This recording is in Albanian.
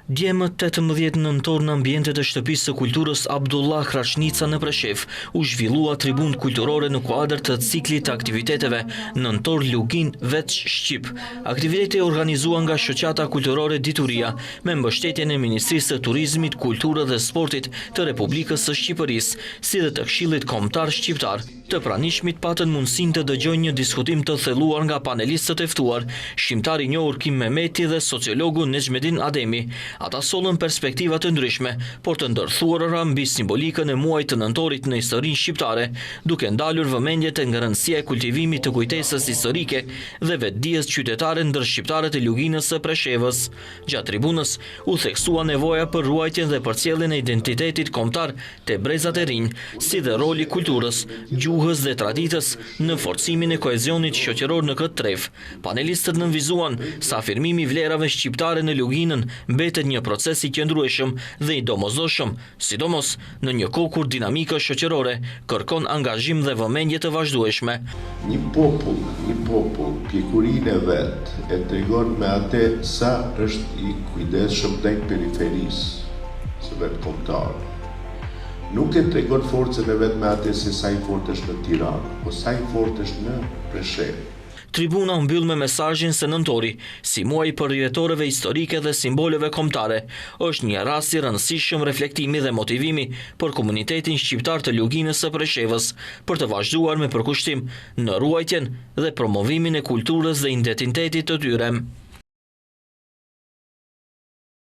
Dje më 18 nëntor në ambientet e shtëpisë së kulturës Abdullah Krashnica në Preshев u zhvillua tribunë kulturore në kuadër të ciklit të aktiviteteve Nëntor Lugin veç Shqip. Aktiviteti organizua nga Shoqata Kulturore Dituria me mbështetjen e Ministrisë të Turizmit, Kulturës dhe Sportit të Republikës së Shqipërisë, si dhe të Këshillit Kombëtar Shqiptar. Të pranishmit patën mundësinë të dëgjojnë një diskutim të thelluar nga panelistët e ftuar, shqiptari i njohur Kim Mehmeti dhe sociologu Nexhmedin Ademi. Ata sollën perspektiva të ndryshme, por të ndërthuara mbi simbolikën e muajit të nëntorit në historinë shqiptare, duke ndalur vëmendje te rëndësia e kultivimit të kujtesës historike dhe vetdijes qytetare ndër shqiptarët e Luginës së Preshevës. Gjatë tribunës u theksua nevoja për ruajtjen dhe përcjelljen e identitetit kombëtar te brezat e rinj, si dhe roli kulturës, gjuhës dhe traditës në forcimin e koezionit shoqëror në këtë tref. Panelistët nënvizuan se afirmimi i vlerave shqiptare në Luginën mbetet një proces i qëndrueshëm dhe i domosdoshëm, sidomos në një kohë kur dinamika shoqërore kërkon angazhim dhe vëmendje të vazhdueshme. Një popull, pjekurinë e vet e tregon me atë sa është i kujdesshëm ndaj periferisë së vet kombëtar. Nuk e tregon forcën e vet me atë se sa i fortë është në Tiranë, po sa i fortë është në Preshevë. Tribuna u mbyll me mesazhin se nëntori, si muaj i përjetoreve historike dhe simboleve kombëtare, është një rast i rëndësishëm reflektimi dhe motivimi për komunitetin shqiptar të Luginës së Preshevës, për të vazhduar me përkushtim në ruajtjen dhe promovimin e kulturës dhe identitetit të tyre.